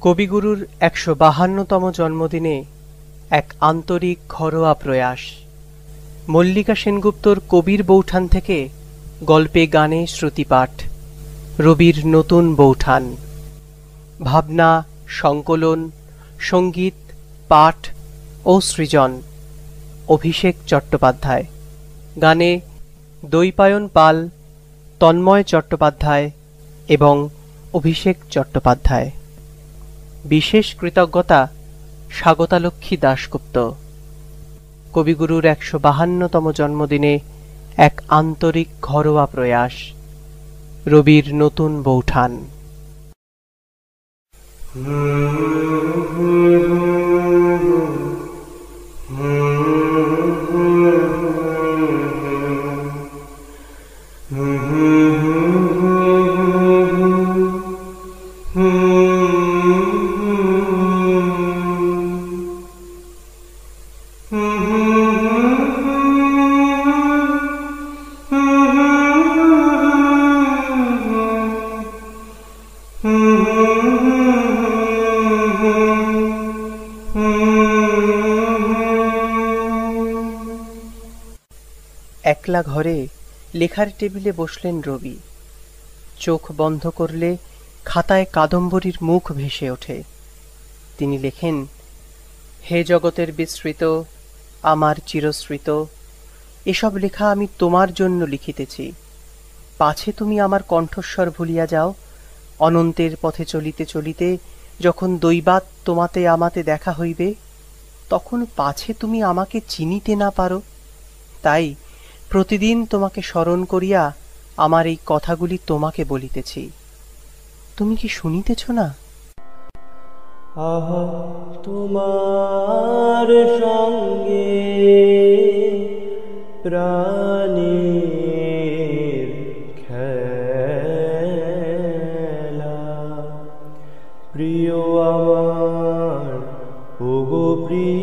কবিগুরুর ১৫২তম জন্মদিনে এক আন্তরিক ঘরোয়া প্রয়াস। মল্লিকা সেনগুপ্তর কবির বৌঠান থেকে গল্পে গানে শ্রুতিপাঠ। রবির নতুন বৌঠান। ভাবনা, সংকলন, সঙ্গীত, পাঠ ও সৃজন অভিষেক চট্টোপাধ্যায়। গানে দৈপায়ন পাল, তন্ময় চট্টোপাধ্যায় এবং অভিষেক চট্টোপাধ্যায়। বিশেষ কৃতজ্ঞতা স্বাগতালক্ষ্মী দাশগুপ্ত। কবিগুরুর ১৫২তম জন্মদিনে এক আন্তরিক ঘরোয়া প্রয়াস। রবির নতুন বৌঠান। একলা ঘরে লেখার টেবিলে বসলেন রবি। চোখ বন্ধ করলে খাতায় কাদম্বরীর মুখ ভেসে ওঠে। তিনি লেখেন, হে জগতের বিস্মৃত, আমার চিরস্মৃত, এসব লেখা আমি তোমার জন্য লিখিতেছি। পাছে তুমি আমার কণ্ঠস্বর ভুলিয়া যাও, অনন্তের পথে চলিতে চলিতে যখন দৈবাৎ তোমাতে আমাতে দেখা হইবে, তখন পাছে তুমি আমাকে চিনিতে না পারো। তাই প্রতিদিন তোমাকে স্মরণ করিয়া আমার এই কথাগুলি তোমাকে বলিতেছি। তুমি কি শুনিতেছ না? আহা তোমার সঙ্গে প্রাণের খেলা, প্রিয় আমার ওগো প্রিয়,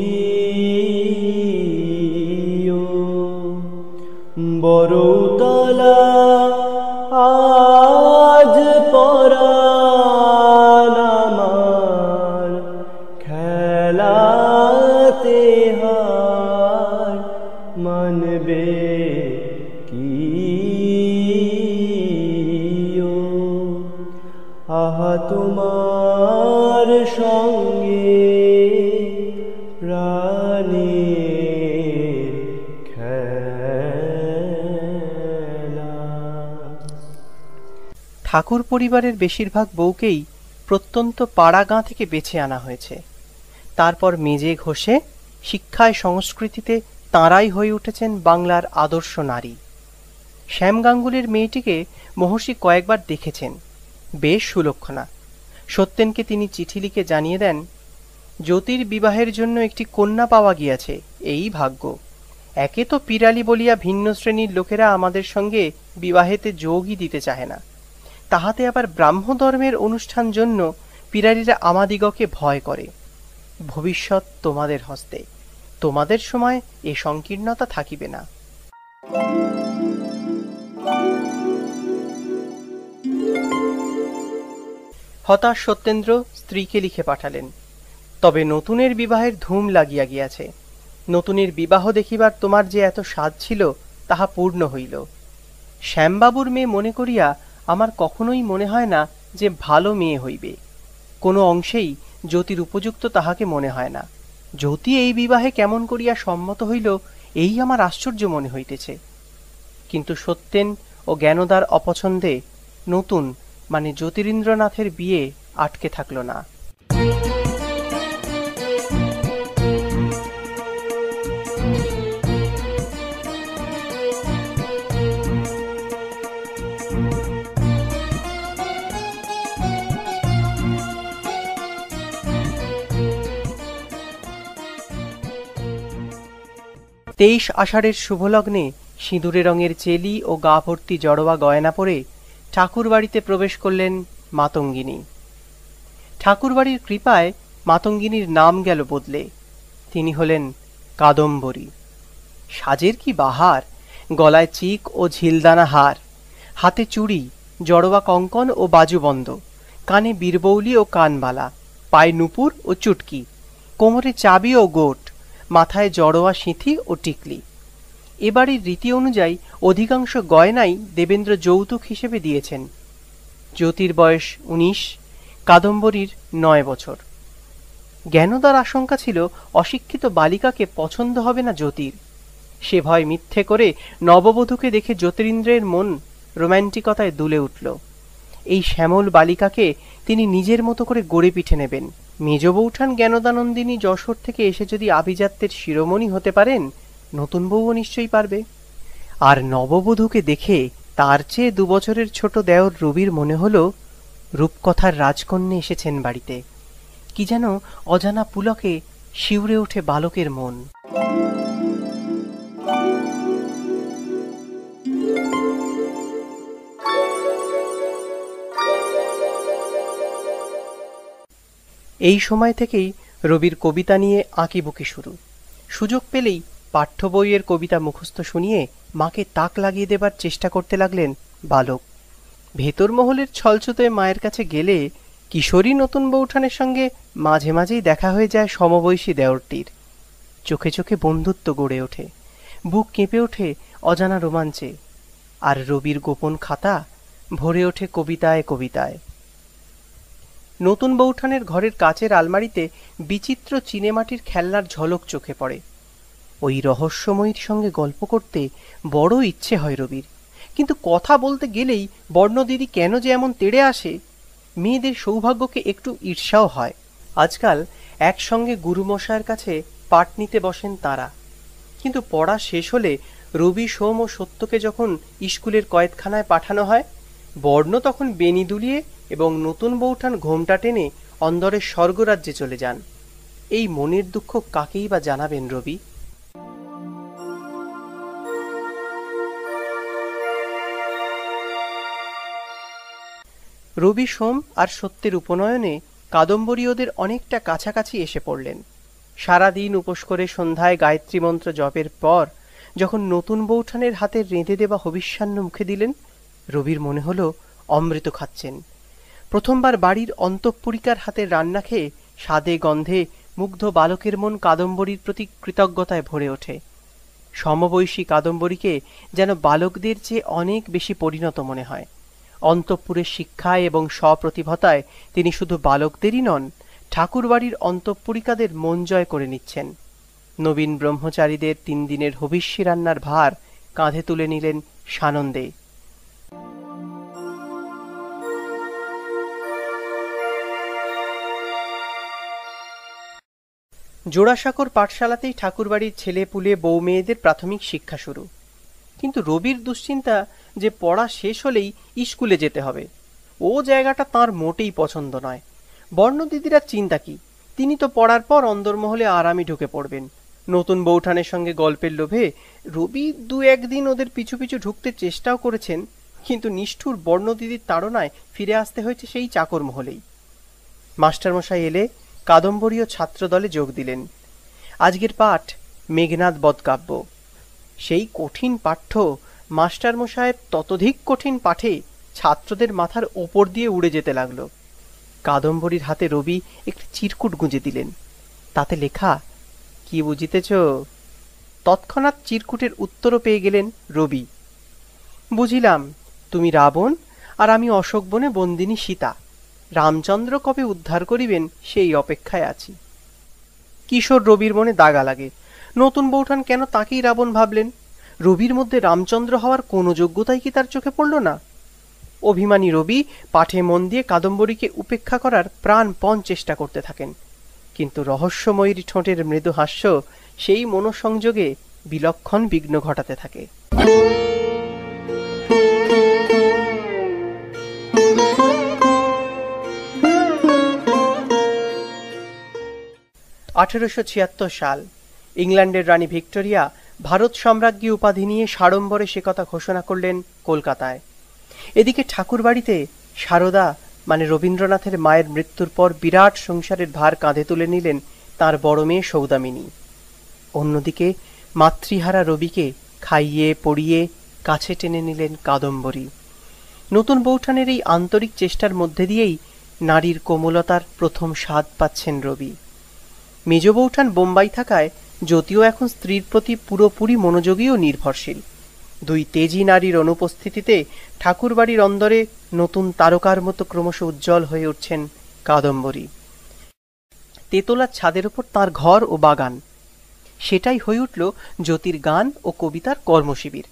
বড়তলা আজ পরাণ আমার খেলাতে হার মানবে কি? আহা তোমার সঙ্গে প্রাণের খেলা। ঠাকুর পরিবারের বেশিরভাগ বউকেই প্রত্যন্ত পাড়া গাঁ থেকে বেছে আনা হয়েছে। তারপর মেজে ঘষে শিক্ষায় সংস্কৃতিতে তাঁরাই হয়ে উঠেছেন বাংলার আদর্শ নারী। শ্যাম গাঙ্গুলির মেয়েটিকে মহর্ষি কয়েকবার দেখেছেন, বেশ সুলক্ষণা। সত্যেনকে তিনি চিঠি লিখে জানিয়ে দেন, জ্যোতির বিবাহের জন্য একটি কন্যা পাওয়া গিয়াছে, এই ভাগ্য। একে তো পিরালি বলিয়া ভিন্ন শ্রেণীর লোকেরা আমাদের সঙ্গে বিবাহেতে যোগই দিতে চাহে না, তাহাতে আবার ব্রাহ্মধর্মের অনুষ্ঠান জন্য পিরালিরা আমাদিগকে ভয় করে। ভবিষ্যৎ তোমাদের হস্তে, তোমাদের সময় এ সংকীর্ণতা থাকিবে না। হতাশ সত্যেন্দ্র স্ত্রীকে লিখে পাঠালেন, তবে নতুনের বিবাহের ধুম লাগিয়া গিয়াছে। নতুনের বিবাহ দেখিবার তোমার যে এত স্বাদ ছিল, তাহা পূর্ণ হইল। শ্যামবাবুর মেয়ে মনে করিয়া আমার কখনোই মনে হয় না যে ভালো মেয়ে হইবে। কোনো অংশেই জ্যোতির উপযুক্ত তাহাকে মনে হয় না। জ্যোতি এই বিবাহে কেমন করিয়া সম্মত হইল, এই আমার আশ্চর্য মনে হইতেছে। কিন্তু সত্যেন ও জ্ঞানদার অপছন্দে নতুন মানে জ্যোতিরিন্দ্রনাথের বিয়ে আটকে থাকল না। তেইশ আষাঢ়ের শুভলগ্নে সিঁদুরে রঙের চেলি ও গা ভর্তি জড়োয়া গয়না পরে ঠাকুর বাড়িতে প্রবেশ করলেন মাতঙ্গিনী। ঠাকুরবাড়ির কৃপায় মাতঙ্গিনীর নাম গেল বদলে। তিনি হলেন কাদম্বরী। সাজের কি বাহার! গলায় চিক ও ঝিলদানা হার, হাতে চুড়ি, জড়োয়া কঙ্কন ও বাজুবন্ধ, কানে বীরবৌলি ও কানবালা, পায়ে নুপুর ও চুটকি, কোমরে চাবি ও গোট, মাথায় জড়োয়া সিঁথি ও টিকলি। এবাড়ির রীতি অনুযায়ী অধিকাংশ গয়নাই দেবেন্দ্র যৌতুক হিসেবে দিয়েছেন। জ্যোতির বয়স 19, কাদম্বরীর 9 বছর। জ্ঞানদার আশঙ্কা ছিল অশিক্ষিত বালিকাকে পছন্দ হবে না জ্যোতির। সে ভয় মিথ্যে করে নববধূকে দেখে জ্যোতিরিন্দ্রের মন রোম্যান্টিকতায় দুলে উঠল। এই শ্যামল বালিকাকে তিনি নিজের মতো করে গড়ে পিঠে নেবেন। মেজ বৌঠান জ্ঞানদানন্দিনী যশোর থেকে এসে যদি আভিজাত্যের শিরোমণি হতে পারেন, নতুন বউও নিশ্চয়ই পারবে। আর নববধূকে দেখে তার চেয়ে 2 বছরের ছোট দেওর রবির মনে হল রূপকথার রাজকন্যা এসেছেন বাড়িতে। কি যেন অজানা পুলকে শিউরে ওঠে বালকের মন। এই সময় থেকেই রবির কবিতা নিয়ে আঁকিবুকি শুরু। সুযোগ পেলেই পাঠ্য বইয়ের কবিতা মুখস্থ শুনিয়ে মাকে তাক লাগিয়ে দেবার চেষ্টা করতে লাগলেন বালক। ভেতর মহলের ছলছুতোয় মায়ের কাছে গেলে কিশোরী নতুন বৌঠানের সঙ্গে মাঝে মাঝেই দেখা হয়ে যায় সমবয়সী দেওরটির। চোখে চোখে বন্ধুত্ব গড়ে ওঠে, বুক কেঁপে ওঠে অজানা রোমাঞ্চে, আর রবির গোপন খাতা ভরে ওঠে কবিতায় কবিতায়। নতুন বৌঠানের ঘরের কাচের আলমারিতে বিচিত্র চীনেমাটির খেলনার ঝলক চোখে পড়ে। ওই রহস্যময়ীর সঙ্গে গল্প করতে বড় ইচ্ছে হয় রবির, কিন্তু কথা বলতে গেলেই বর্ণদিদি কেন যে এমন তেড়ে আসে। মেয়েদের সৌভাগ্যকে একটু ঈর্ষাও হয়। আজকাল একসঙ্গে গুরুমশায়ের কাছে পাঠ নিতে বসেন তারা, কিন্তু পড়া শেষ হলে রবি, সোম ও সত্যকে যখন স্কুলের কয়েদখানায় পাঠানো হয়, বর্ণ তখন বেনি দুলিয়ে এবং নতুন বৌঠান ঘোমটা টেনে অন্দরের স্বর্গরাজ্যে চলে যান। এই মনের দুঃখ কাকেই বা জানাবেন রবি? রবি, সোম আর সত্যের উপনয়নে কাদম্বরী ওদের অনেকটা কাছাকাছি এসে পড়লেন। সারাদিন উপোস করে সন্ধ্যায় গায়ত্রী মন্ত্র জপের পর যখন নতুন বৌঠানের হাতে রেঁধে দেওয়া হবিষ্যান্ন মুখে দিলেন, রবির মনে হলো অমৃত খাচ্ছেন। প্রথমবার বাড়ির অন্তঃপুরিকার হাতের রান্না খেয়ে স্বাদে গন্ধে মুগ্ধ বালকের মন কাদম্বরীর প্রতি কৃতজ্ঞতায় ভরে ওঠে। সমবয়সী কাদম্বরীকে যেন বালকদের চেয়ে অনেক বেশি পরিণত মনে হয়। অন্তঃপুরের শিক্ষায় এবং স্বপ্রতিভতায় তিনি শুধু বালকদেরই নন, ঠাকুরবাড়ির অন্তঃপুরিকাদের মন জয় করে নিচ্ছেন। নবীন ব্রহ্মচারীদের 3 দিনের হবিষ্যি রান্নার ভার কাঁধে তুলে নিলেন সানন্দে। জোড়াসাঁকোর পাঠশালাতেই ঠাকুরবাড়ির ছেলে পুলে বউ মেয়েদের প্রাথমিক শিক্ষা শুরু। কিন্তু রবির দুশ্চিন্তা যে পড়া শেষ হলেই স্কুলে যেতে হবে। ও জায়গাটা তাঁর মোটেই পছন্দ নয়। বর্ণদিদিরা চিন্তা কি, তিনি তো পড়ার পর অন্দরমহলে আরামে ঢুকে পড়বেন। নতুন বৌঠানের সঙ্গে গল্পের লোভে রবি 2-1 দিন ওদের পিছু পিছু ঢুকতে চেষ্টাও করেছেন, কিন্তু নিষ্ঠুর বর্ণদিদির তাড়নায় ফিরে আসতে হয়েছে সেই চাকর মহলেই। মাস্টারমশাই এলে কাদম্বরীয় ছাত্রদলে যোগ দিলেন। আজকের পাঠ মেঘনাদ বধকাব্য। সেই কঠিন পাঠ্য মাস্টারমশায়ের ততোধিক কঠিন পাঠে ছাত্রদের মাথার ওপর দিয়ে উড়ে যেতে লাগল। কাদম্বরীর হাতে রবি একটি চিরকুট গুঁজে দিলেন, তাতে লেখা, কি বুঝিতেছ? তৎক্ষণাৎ চিরকুটের উত্তরও পেয়ে গেলেন রবি। বুঝিলাম, তুমি রাবণ আর আমি অশোক বনে বন্দিনী সীতা। রামচন্দ্র কবে উদ্ধার করিবেন সেই অপেক্ষায় আছি। কিশোর রবির মনে দাগা লাগে। নতুন বৌঠান কেন তাকেই রাবণ ভাবলেন? রবির মধ্যে রামচন্দ্র হওয়ার কোনো যোগ্যতাই কি তার চোখে পড়ল না? অভিমানী রবি পাঠে মন দিয়ে কাদম্বরীকে উপেক্ষা করার প্রাণপণ চেষ্টা করতে থাকেন, কিন্তু রহস্যময়ীর ঠোঁটের মৃদু হাস্য সেই মনোসংযোগে বিলক্ষণ বিঘ্ন ঘটাতে থাকে। 1876 সাল। ইংল্যান্ডের রানী ভিক্টোরিয়া ভারত সম্রাজ্ঞী উপাধি নিয়ে সাড়ম্বরে সে কথা ঘোষণা করলেন কলকাতায়। এদিকে ঠাকুরবাড়িতে সারদা মানে রবীন্দ্রনাথের মায়ের মৃত্যুর পর বিরাট সংসারের ভার কাঁধে তুলে নিলেন তার বড় মেয়ে সৌদামিনী। অন্যদিকে মাতৃহারা রবিকে খাইয়ে পড়িয়ে কাছে টেনে নিলেন কাদম্বরী। নতুন বৌঠানের এই আন্তরিক চেষ্টার মধ্যে দিয়েই নারীর কোমলতার প্রথম স্বাদ পাচ্ছেন রবি। মেজ বৌঠান বোম্বাই থাকায় যদিও এখন স্ত্রীর প্রতি পুরোপুরি মনোযোগী ও নির্ভরশীল। দুই তেজি নারীর অনুপস্থিতিতে ঠাকুরবাড়ির অন্দরে নতুন তারকার মতো ক্রমশ উজ্জ্বল হয়ে উঠছেন কাদম্বরী। তেতলার ছাদের ওপর তাঁর ঘর ও বাগান, সেটাই হয়ে উঠল জ্যোতির গান ও কবিতার কর্মশিবির।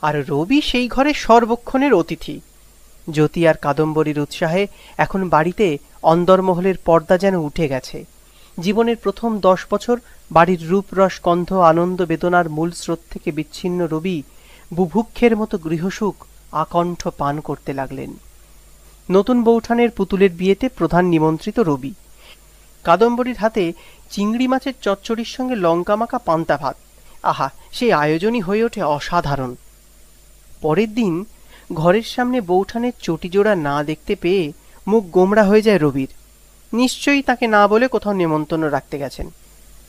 আর রবি সেই ঘরে সর্বক্ষণের অতিথি। জ্যোতি আর কাদম্বরীর উৎসাহে এখন বাড়িতে অন্দরমহলের পর্দা যেন উঠে গেছে। জীবনের প্রথম 10 বছর বাড়ির রূপ রস গন্ধ আনন্দ বেদনার মূল স্রোত থেকে বিচ্ছিন্ন রবি বুভুক্ষের মতো গৃহসুখ আকণ্ঠ পান করতে লাগলেন। নতুন বৌঠানের পুতুলের বিয়েতে প্রধান নিমন্ত্রিত রবি। কাদম্বরীর হাতে চিংড়ি মাছের চচ্চড়ির সঙ্গে লঙ্কা মাখা পান্তা ভাত, আহা, সেই আয়োজনই হয়ে ওঠে অসাধারণ। পরের দিন ঘরের সামনে বৌঠানের চটিজোড়া না দেখতে পেয়ে মুখ গোমড়া হয়ে যায় রবির। নিশ্চয়ই তাকে না বলে কোথাও নেমন্তন্ন রাখতে গেছেন।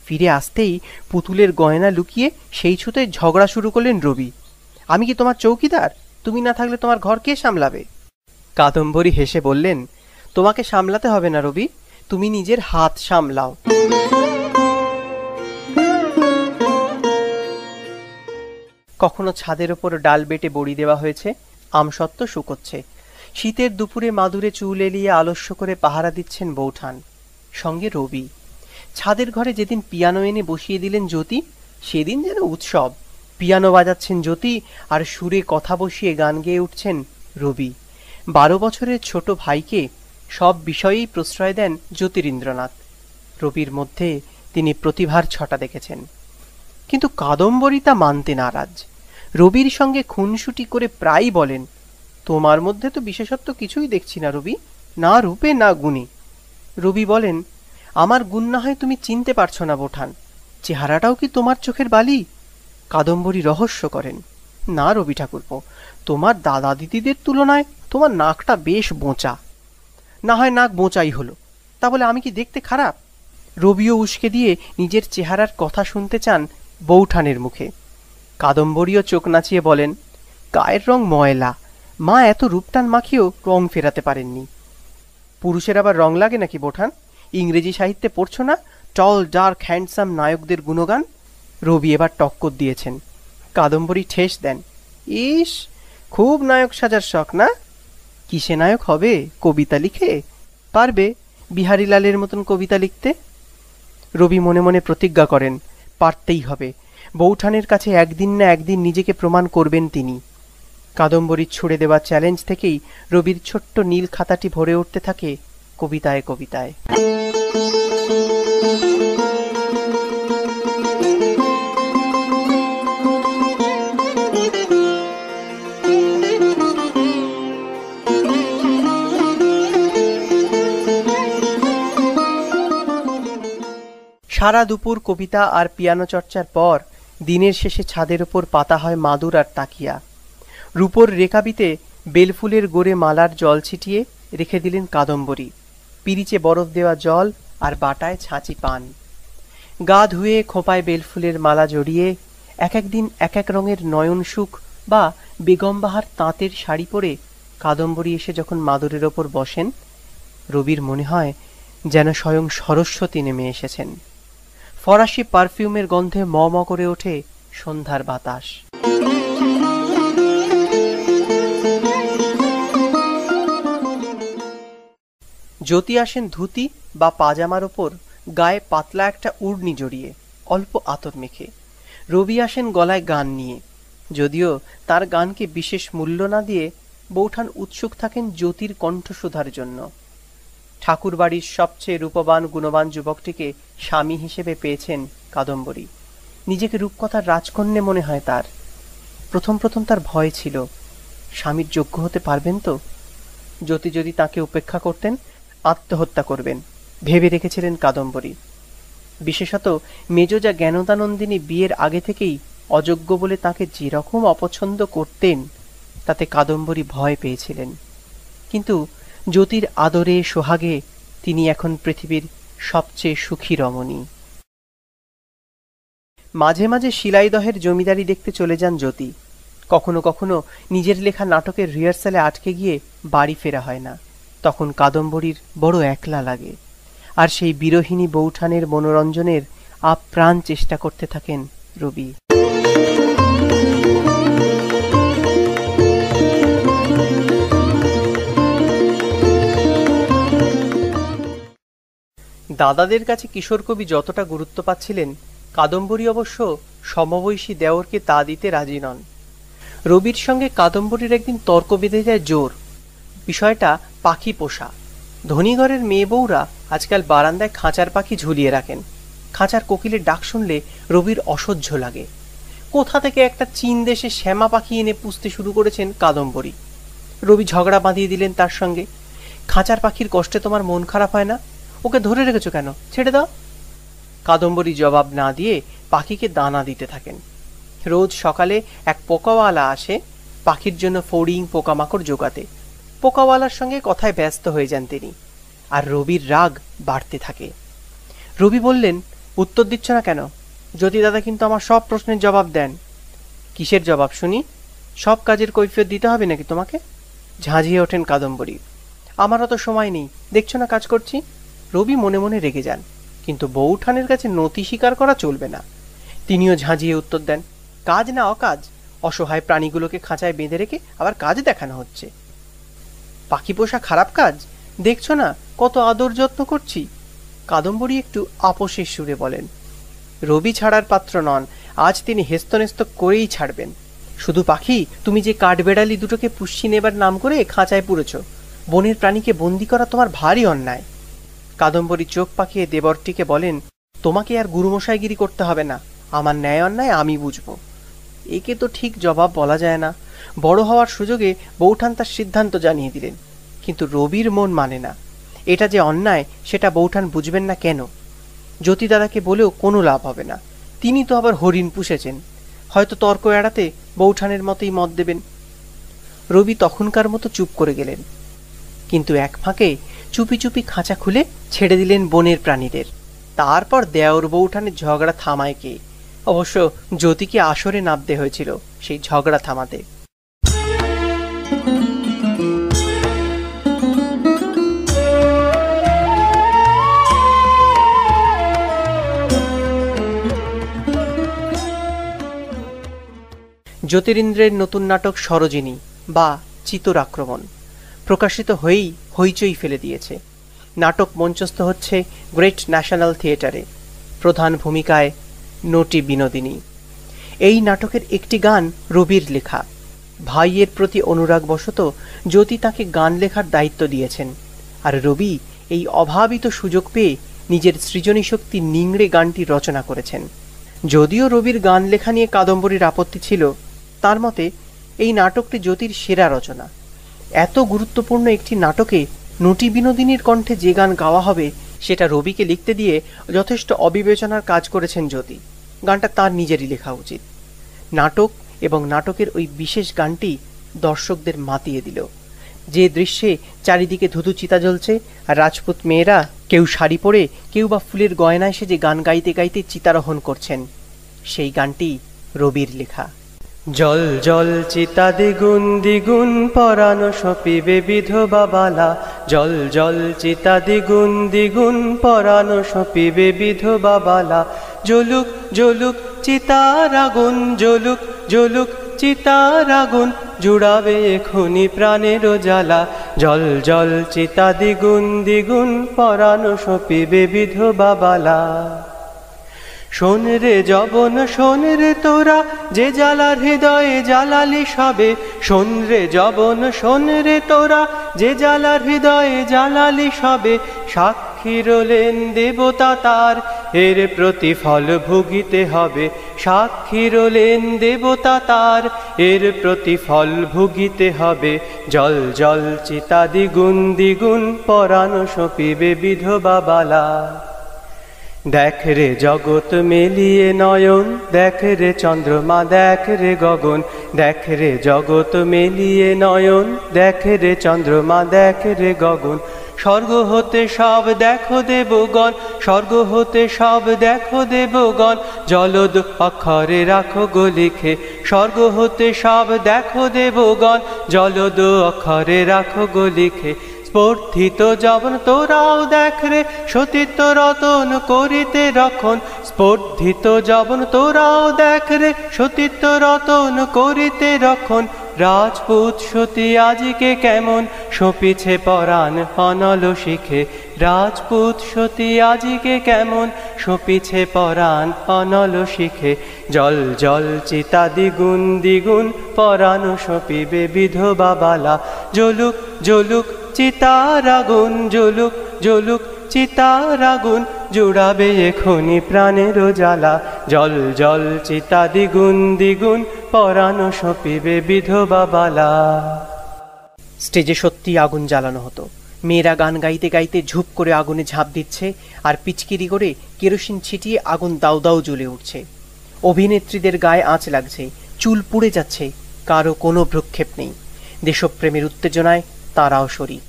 ফিরে আসতেই পুতুলের গয়না লুকিয়ে সেই ছুতে ঝগড়া শুরু করলেন রবি। আমি কি তোমার চৌকিদার? তুমি না থাকলে তোমার ঘর কে সামলাবে? কাদম্বরী হেসে বললেন, তোমাকে সামলাতে হবে না রবি, তুমি নিজের হাত সামলাও। কখনো ছাদের ওপর ডাল বেটে বড়ি দেওয়া হয়েছে, আমসত্ত্ব শুকোচ্ছে। শীতের দুপুরে মাদুরে চুল এলিয়ে আলস্য করে পাহারা দিচ্ছেন বৌঠান, সঙ্গে রবি। ছাদের ঘরে যেদিন পিয়ানো এনে বসিয়ে দিলেন জ্যোতি, সেদিন যেন উৎসব। পিয়ানো বাজাচ্ছেন জ্যোতি আর সুরে কথা বসিয়ে গান গেয়ে উঠছেন রবি। 12 বছরের ছোট ভাইকে সব বিষয়েই প্রশ্রয় দেন জ্যোতিরিন্দ্রনাথ। রবির মধ্যে তিনি প্রতিভার ছটা দেখেছেন। কিন্তু কাদম্বরী তা মানতে নারাজ। রবির সঙ্গে খুনসুটি করে প্রায়ই বলেন, তোমার মধ্যে তো বিশেষত্ব কিছুই দেখছি না রবি, না রূপে না গুণে। রবি বলেন, আমার গুণ না হয় তুমি চিনতে পারছো না বোঠান, চেহারাটাও কি তোমার চোখের বালি? কাদম্বরী রহস্য করেন, না রবি ঠাকুরপো, তোমার দাদা দিদিদের তুলনায় তোমার নাকটা বেশ বোঁচা। না হয় নাক বোঁচাই হলো, তা বলে আমি কি দেখতে খারাপ? রবিও উস্কে দিয়ে নিজের চেহারার কথা শুনতে চান বৌঠানের মুখে। কাদম্বরীও চোখ নাচিয়ে বলেন, গায়ের রং ময়লা, মা এত রূপটান মাখিয়েও রং ফেরাতে পারেননি। পুরুষের আবার রং লাগে নাকি বোঠান? ইংরেজি সাহিত্যে পড়ছো না টল ডার্ক হ্যান্ডসাম নায়কদের গুণগান? রবি এবার টক্কর দিয়েছেন। কাদম্বরী ঠেস দেন, ইস, খুব নায়ক সাজার শখ না? কিসে নায়ক হবে? কবিতা লিখে? পারবে বিহারীলালের মতন কবিতা লিখতে? রবি মনে মনে প্রতিজ্ঞা করেন, পারতেই হবে। বৌঠানের কাছে একদিন না একদিন নিজেকে প্রমাণ করবেন তিনি। কাদম্বরীর ছুড়ে দেওয়া চ্যালেঞ্জ থেকেই রবির ছোট্ট নীল খাতাটি ভরে উঠতে থাকে কবিতায় কবিতায়। সারা দুপুর কবিতা আর পিয়ানো চর্চার পর দিনের শেষে ছাদের ওপর পাতা হয় মাদুর আর তাকিয়া। রূপোর রেকাবিতে বেলফুলের গোড়ে মালার জল ছিটিয়ে রেখে দিলেন কাদম্বরী। পিরিচে বরফ দেওয়া জল আর বাটায় ছাঁচি পান। গা ধুয়ে খোঁপায় বেলফুলের মালা জড়িয়ে এক একদিন এক এক রঙের নয়ন সুখ বা বেগমবাহার তাঁতের শাড়ি পরে কাদম্বরী এসে যখন মাদুরের ওপর বসেন, রবির মনে হয় যেন স্বয়ং সরস্বতী নেমে এসেছেন। ফরাসি পারফিউমের গন্ধে ম ম করে ওঠে সন্ধ্যার বাতাস। জ্যোতি আসেন ধুতি বা পাজামার ওপর গায়ে পাতলা একটা উড়নি জড়িয়ে, অল্প আতর মেখে। রবি আসেন গলায় গান নিয়ে। যদিও তার গানকে বিশেষ মূল্য না দিয়ে বৌঠান উৎসুক থাকেন জ্যোতির কণ্ঠসুধার জন্য। ঠাকুরবাড়ির সবচেয়ে রূপবান গুণবান যুবকটিকে স্বামী হিসেবে পেয়েছেন কাদম্বরী। নিজেকে রূপকথার রাজকন্যা মনে হয় তার। প্রথম প্রথম তার ভয় ছিল, স্বামীর যোগ্য হতে পারবেন তো? জ্যোতি যদি তাকে উপেক্ষা করতেন, আত্মহত্যা করবেন ভেবে রেখেছিলেন কাদম্বরী। বিশেষত মেজোজা জ্ঞানদানন্দিনী বিয়ের আগে থেকেই অযোগ্য বলে তাকে যেরকম অপছন্দ করতেন, তাতে কাদম্বরী ভয় পেয়েছিলেন। কিন্তু জ্যোতির আদরে সোহাগে তিনি এখন পৃথিবীর সবচেয়ে সুখী রমণী। মাঝে মাঝে শিলাইদহের জমিদারি দেখতে চলে যান জ্যোতি। কখনো কখনো নিজের লেখা নাটকের রিহার্সালে আটকে গিয়ে বাড়ি ফেরা হয় না। তখন কাদম্বরীর বড় একলা লাগে, আর সেই বিরহিণী বৌঠানের মনোরঞ্জনের আপ্রাণ চেষ্টা করতে থাকেন রবি। দাদাদের কাছে কিশোর কবি যতটা গুরুত্ব পাচ্ছিলেন, কাদম্বরী অবশ্য সমবয়সী দেওরকে তা দিতে রাজি নন। রবির সঙ্গে কাদম্বরীর একদিন তর্ক বেঁধে যায় জোর। বিষয়টা পাখি পোষা। ধনী ঘরের মেয়ে বউরা আজকাল বারান্দায় খাঁচার পাখি ঝুলিয়ে রাখেন। খাঁচার কোকিলের ডাক শুনলে রবির অসহ্য লাগে। কোথা থেকে একটা চীন দেশে শ্যামা পাখি এনে পুষতে শুরু করেছেন কাদম্বরী। রবি ঝগড়া বাঁধিয়ে দিলেন তার সঙ্গে। খাঁচার পাখির কষ্টে তোমার মন খারাপ হয় না? ওকে ধরে রেখেছো কেন? ছেড়ে দাও। কাদম্বরী জবাব না দিয়ে পাখিকে দানা দিতে থাকেন। রোজ সকালে এক পোকাওয়ালা আসে পাখির জন্য ফড়িং পোকামাকড় জোগাতে। পোকাওয়ালার সঙ্গে কথায় ব্যস্ত হয়ে যান তিনি, আর রবির রাগ বাড়তে থাকে। রবি বললেন, উত্তর দিচ্ছ না কেন? জ্যোতি দাদা কিন্তু আমার সব প্রশ্নের জবাব দেন। কিসের জবাব শুনি? সব কাজের কৈফিয়ত দিতে হবে নাকি তোমাকে? ঝাঁঝিয়ে ওঠেন কাদম্বরী। আমারও তো সময় নেই, দেখছো না কাজ করছি। রবি মনে মনে রেগে যান, কিন্তু বউঠানের কাছে নতি স্বীকার করা চলবে না। তিনিও ঝাঁঝিয়ে উত্তর দেন, কাজ না অকাজ, অসহায় প্রাণীগুলোকে খাঁচায় বেঁধে রেখে আবার কাজ দেখানো হচ্ছে। পাখি পোষা খারাপ কাজ? দেখছো না কত আদর যত্ন করছি। কাদম্বরী একটু আপোষের সুরে বলেন, রবি ছাড়ার পাত্র নন, আজ তিনি হেস্তনেস্ত করেই ছাড়বেন। শুধু পাখি, তুমি যে কাঠবেড়ালি দুটোকে পুষ্যি নেবার নাম করে খাঁচায় পুরেছ। বনের প্রাণীকে বন্দি করা তোমার ভারী অন্যায়। কাদম্বরী চোখ পাকিয়ে দেবরটিকে বলেন, তোমাকে আর গুরুমশাইগিরি করতে হবে না, আমার ন্যায় অন্যায় আমি বুঝব। একে তো ঠিক জবাব বলা যায় না। বড় হওয়ার সুযোগে বৌঠান তার সিদ্ধান্ত জানিয়ে দিলেন, কিন্তু রবির মন মানে না। এটা যে অন্যায় সেটা বৌঠান বুঝবেন না কেন? জ্যোতি দাদাকে বলেও কোনো লাভ হবে না, তিনি তো আবার হরিণ পুষেছেন। হয়তো তর্ক এড়াতে বৌঠানের মতোই মত দেবেন। রবি তখনকার মতো চুপ করে গেলেন, কিন্তু এক ফাঁকে চুপি চুপি খাঁচা খুলে ছেড়ে দিলেন বনের প্রাণীদের। তারপর দেওর বৌঠানের ঝগড়া থামায় কে? অবশ্য জ্যোতিকে আসরে নামতে হয়েছিল সেই ঝগড়া থামাতে। জ্যোতিরিন্দ্রের নতুন নাটক সরোজিনী বা চিতর আক্রমণ প্রকাশিত হয়েই হইচই ফেলে দিয়েছে। নাটক মঞ্চস্থ হচ্ছে গ্রেট ন্যাশনাল থিয়েটারে। প্রধান ভূমিকায় নটি বিনোদিনী। এই নাটকের একটি গান রবির লেখা। ভাইয়ের প্রতি অনুরাগবশত জ্যোতি তাকে গান লেখার দায়িত্ব দিয়েছেন, আর রবি এই অভাবিত সুযোগ পেয়ে নিজের সৃজনী শক্তি নিংড়ে গানটি রচনা করেছেন। যদিও রবির গান লেখা নিয়ে কাদম্বরীর আপত্তি ছিল, তার মতে এই নাটকটি জ্যোতির সেরা রচনা। এত গুরুত্বপূর্ণ একটি নাটকে নটি বিনোদিনীর কণ্ঠে যে গান গাওয়া হবে সেটা রবিকে লিখতে দিয়ে যথেষ্ট অবিবেচনার কাজ করেছেন জ্যোতি। গানটা তার নিজেরই লেখা উচিত। নাটক এবং নাটকের ওই বিশেষ গানটি দর্শকদের মাতিয়ে দিল। যে দৃশ্যে চারিদিকে ধুধু চিতা জ্বলছে আর রাজপুত মেয়েরা কেউ শাড়ি পরে কেউ বা ফুলের গয়নায় সেজে গান গাইতে গাইতে চিতারোহণ করছেন, সেই গানটি রবির লেখা। জল জল চিতা দ্বিগুণ দ্বিগুণ পরানো সপিবে বিধবা বালা। জল জল চিতা দ্বিগুণ দ্বিগুণ পরানো সপিবে বিধবা বালা। জ্বলুক জ্বলুক চিতার আগুন, জ্বলুক জ্বলুক চিতার আগুন, জুড়াবে এখনি প্রাণের জ্বালা। জল জল চিতা দ্বিগুণ দ্বিগুণ পরানো সপিবে বিধবা বালা। শোন রে যবন শোন রে তোরা, যে জ্বালার হৃদয়ে জ্বালালি সবে। শোন রে যবন শোন রে তোরা, যে জ্বালার হৃদয়ে জ্বালালি সবে। সাক্ষী রলেন দেবতা তার, এর প্রতিফল ভুগিতে হবে। সাক্ষী রলেন দেবতা তার, এর প্রতিফল ভুগিতে হবে। জল জল চিতা দ্বিগুণ দ্বিগুণ পরানো সপিবে বিধবা বালা। দেখ রে জগৎ মেলিয়ে নয়ন, দেখ রে চন্দ্রমা দেখ রে গগন। দেখ রে জগৎ মেলিয়ে নয়ন, দেখ রে চন্দ্রমা দেখ রে গগন। স্বর্গ হতে সব দেখো দেবগণ, স্বর্গ হতে সব দেখো দেবগণ। জলদ অক্ষরে রাখো গো লিখে, স্বর্গ হতে সব দেখো দেবগণ। জলদ অক্ষরে রাখো গো লিখে। স্পর্ধিত যবন তোরাও দেখ রে, সতীত্ব রতন করিতে রক্ষণ। স্পর্ধিত যবন তোরাও দেখ রে, সতীত্ব রতন করিতে রক্ষণ। রাজপুত সতী আজিকে কেমন সপিছে পরাণ অনল শিখে। রাজপুত সতী আজিকে কেমন সপিছে পরাণ অনল শিখে। জল জল চিতা দ্বিগুণ দ্বিগুণ পরাণ সপিবে বিধবা বালা। জ্বলুক জ্বলুক চিতার আগুন, জ্বলুক জ্বলুক চিতার আগুন, জুড়াবে এখনি প্রাণের জ্বালা। জল জল চিতা দ্বিগুণ দ্বিগুণ পরাণ সপিবে বিধবা বালা। স্টেজে সত্যি আগুন জ্বালানো হতো। মেয়েরা গান গাইতে গাইতে ঝুপ করে আগুনে ঝাঁপ দিচ্ছে, আর পিচকিরি করে কেরোসিন ছিটিয়ে আগুন দাউ দাউ জ্বলে উঠছে। অভিনেত্রীদের গায়ে আঁচ লাগছে, চুল পুড়ে যাচ্ছে, কারো কোনো ভ্রুক্ষেপ নেই। দেশপ্রেমের উত্তেজনায় তারাও শরীর।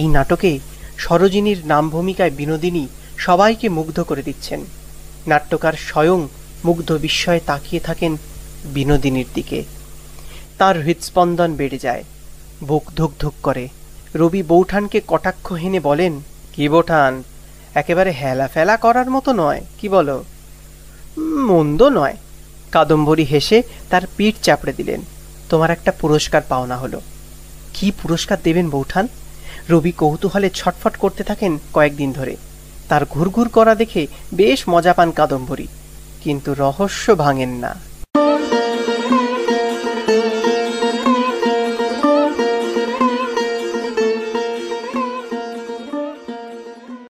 এই নাটকে সরোজিনীর নাম ভূমিকায় বিনোদিনী সবাইকে মুগ্ধ করে দিচ্ছেন। নাট্যকার স্বয়ং মুগ্ধ বিস্ময়ে তাকিয়ে থাকেন বিনোদিনীর দিকে। তার হৃৎস্পন্দন বেড়ে যায়, বুক ধুক ধুক করে। রবি বৌঠানকে কটাক্ষ হেনে বলেন, কি বৌঠান, একেবারে হেলা ফেলা করার মতো নয়, কি বলো? মন্দ নয়। কাদম্বরী হেসে তার পিঠ চাপড়ে দিলেন। তোমার একটা পুরস্কার পাওনা হলো। কি পুরস্কার দেবেন বৌঠান? রবি কৌতূহলে ছটফট করতে থাকেন কয়েকদিন ধরে। তার ঘুরঘুর করা দেখে বেশ মজা পান কাদম্বরী, কিন্তু রহস্য ভাঙেন না।